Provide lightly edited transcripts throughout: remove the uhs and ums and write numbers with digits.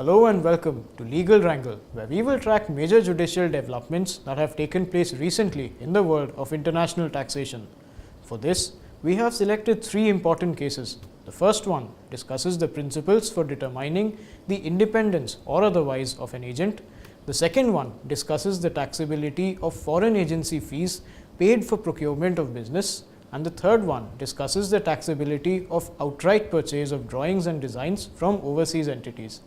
Hello and welcome to Legal Wrangle, where we will track major judicial developments that have taken place recently in the world of international taxation. For this, we have selected three important cases. The first one discusses the principles for determining the independence or otherwise of an agent. The second one discusses the taxability of foreign agency fees paid for procurement of business. And the third one discusses the taxability of outright purchase of drawings and designs from overseas entities.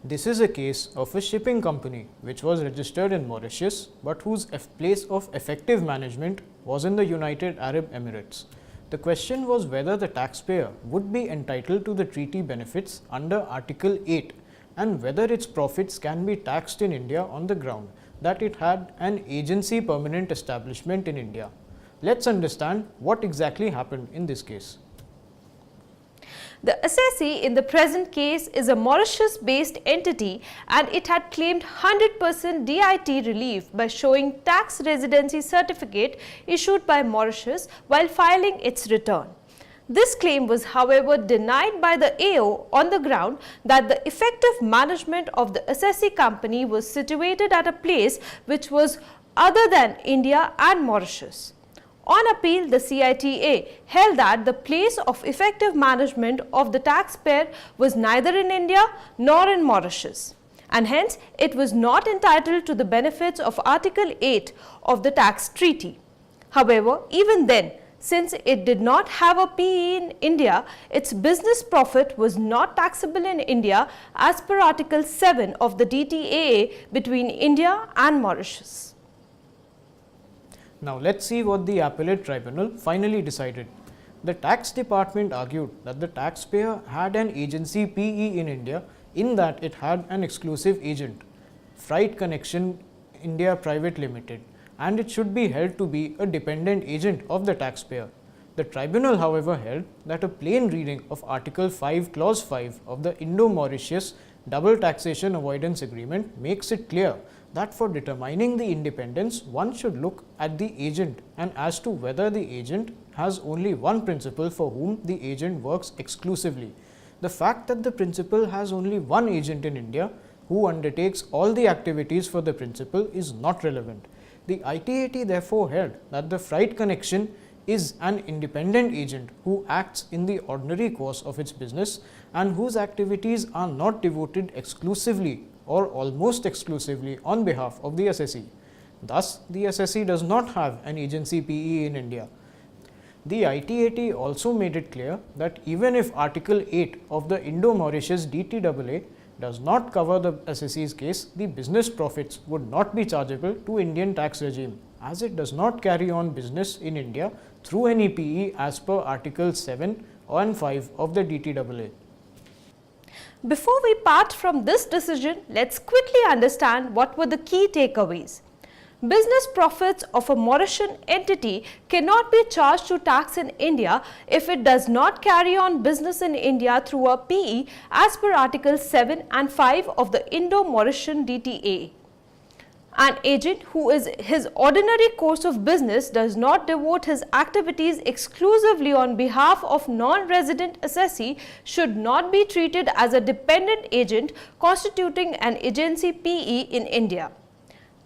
This is a case of a shipping company which was registered in Mauritius, but whose place of effective management was in the United Arab Emirates. The question was whether the taxpayer would be entitled to the treaty benefits under Article 8 and whether its profits can be taxed in India on the ground that it had an agency permanent establishment in India. Let's understand what exactly happened in this case. The assessee in the present case is a Mauritius-based entity and it had claimed 100% DIT relief by showing tax residency certificate issued by Mauritius while filing its return. This claim was, however, denied by the AO on the ground that the effective management of the assessee company was situated at a place which was other than India and Mauritius. On appeal, the CITA held that the place of effective management of the taxpayer was neither in India nor in Mauritius, and hence it was not entitled to the benefits of Article 8 of the tax treaty. However, even then, since it did not have a PE in India, its business profit was not taxable in India as per Article 7 of the DTAA between India and Mauritius. Now, let's see what the appellate tribunal finally decided. The tax department argued that the taxpayer had an agency PE in India in that it had an exclusive agent, Freight Connection India Private Limited, and it should be held to be a dependent agent of the taxpayer. The tribunal, however, held that a plain reading of Article 5, Clause 5 of the Indo-Mauritius Double Taxation Avoidance Agreement makes it clear that for determining the independence, one should look at the agent and as to whether the agent has only one principal for whom the agent works exclusively. The fact that the principal has only one agent in India who undertakes all the activities for the principal is not relevant. The ITAT therefore held that the Freight Connection is an independent agent who acts in the ordinary course of its business and whose activities are not devoted exclusively or almost exclusively on behalf of the assessee. Thus, the assessee does not have an agency PE in India. The ITAT also made it clear that even if Article 8 of the Indo-Mauritius DTAA does not cover the assessee's case, the business profits would not be chargeable to Indian tax regime, as it does not carry on business in India through any PE as per Article 7 and 5 of the DTAA. Before we part from this decision, let's quickly understand what were the key takeaways. Business profits of a Mauritian entity cannot be charged to tax in India if it does not carry on business in India through a PE as per Article 7 and 5 of the Indo-Mauritian DTA. An agent who is his ordinary course of business does not devote his activities exclusively on behalf of non-resident assessee should not be treated as a dependent agent constituting an agency PE in India.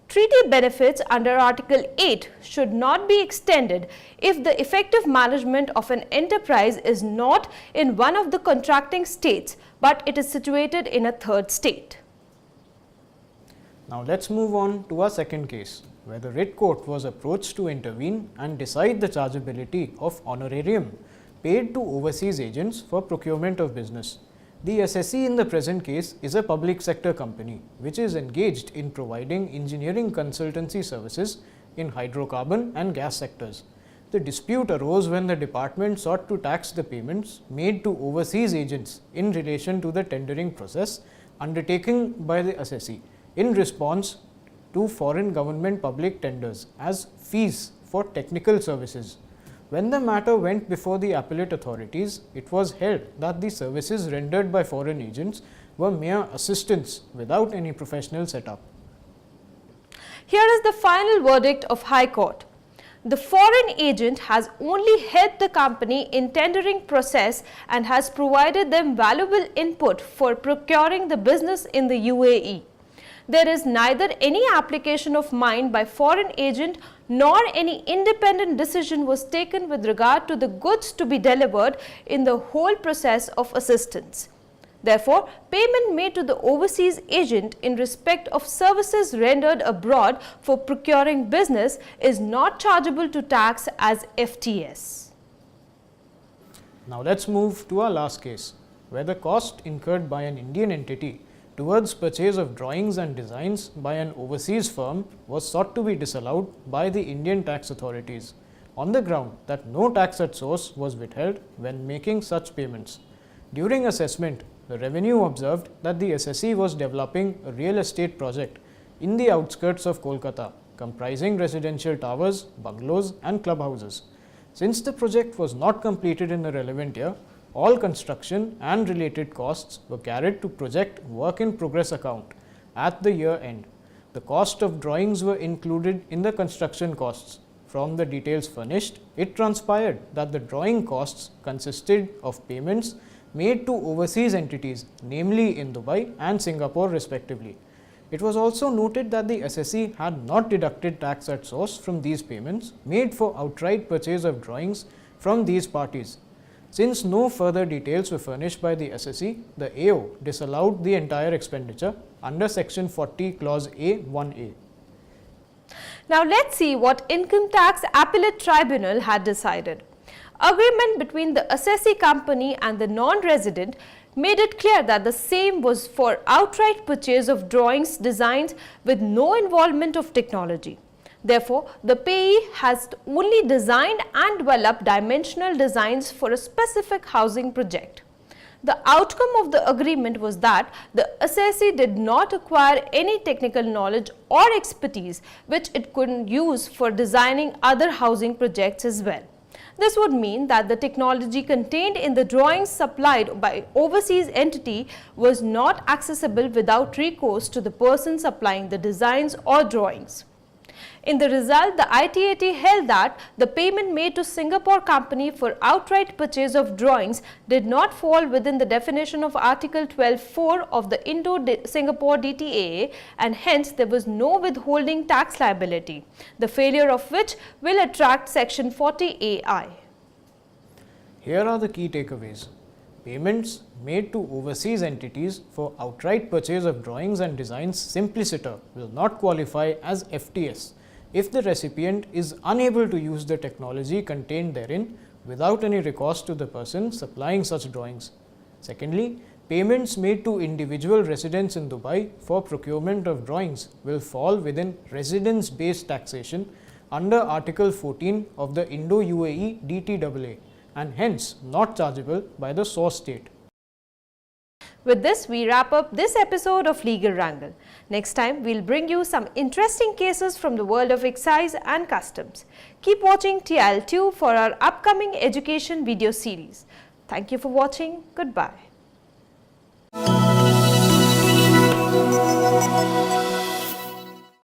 Treaty benefits under Article 8 should not be extended if the effective management of an enterprise is not in one of the contracting states, but it is situated in a third state. Now, let's move on to our second case, where the writ court was approached to intervene and decide the chargeability of honorarium paid to overseas agents for procurement of business. The assessee in the present case is a public sector company which is engaged in providing engineering consultancy services in hydrocarbon and gas sectors. The dispute arose when the department sought to tax the payments made to overseas agents in relation to the tendering process undertaken by the assessee in response to foreign government public tenders as fees for technical services. When the matter went before the appellate authorities, it was held that the services rendered by foreign agents were mere assistance without any professional setup. Here is the final verdict of High Court. The foreign agent has only helped the company in tendering process and has provided them valuable input for procuring the business in the UAE. There is neither any application of mind by foreign agent nor any independent decision was taken with regard to the goods to be delivered in the whole process of assistance. Therefore, payment made to the overseas agent in respect of services rendered abroad for procuring business is not chargeable to tax as FTS. Now let's move to our last case, where the cost incurred by an Indian entity towards purchase of drawings and designs by an overseas firm was sought to be disallowed by the Indian tax authorities on the ground that no tax at source was withheld when making such payments. During assessment, the revenue observed that the assessee was developing a real estate project in the outskirts of Kolkata, comprising residential towers, bungalows and clubhouses. Since the project was not completed in the relevant year, all construction and related costs were carried to project work in progress account at the year end. The cost of drawings were included in the construction costs. From the details furnished, it transpired that the drawing costs consisted of payments made to overseas entities, namely in Dubai and Singapore respectively. It was also noted that the assessee had not deducted tax at source from these payments made for outright purchase of drawings from these parties. Since no further details were furnished by the assessee, the AO disallowed the entire expenditure under section 40 clause A 1A. Now let's see what Income Tax Appellate Tribunal had decided. Agreement between the assessee company and the non-resident made it clear that the same was for outright purchase of drawings designs with no involvement of technology. Therefore, the payee has only designed and developed dimensional designs for a specific housing project. The outcome of the agreement was that the assessee did not acquire any technical knowledge or expertise which it could use for designing other housing projects as well. This would mean that the technology contained in the drawings supplied by overseas entity was not accessible without recourse to the person supplying the designs or drawings. In the result, the ITAT held that the payment made to Singapore company for outright purchase of drawings did not fall within the definition of Article 12(4) of the Indo-Singapore DTAA, and hence there was no withholding tax liability, the failure of which will attract section 40AI. Here are the key takeaways. Payments made to overseas entities for outright purchase of drawings and designs simpliciter will not qualify as FTS if the recipient is unable to use the technology contained therein without any recourse to the person supplying such drawings. Secondly, payments made to individual residents in Dubai for procurement of drawings will fall within residence-based taxation under Article 14 of the Indo-UAE DTAA and hence not chargeable by the source state. With this, we wrap up this episode of Legal Wrangle. Next time, we'll bring you some interesting cases from the world of excise and customs. Keep watching TIOL Tube for our upcoming education video series. Thank you for watching. Goodbye.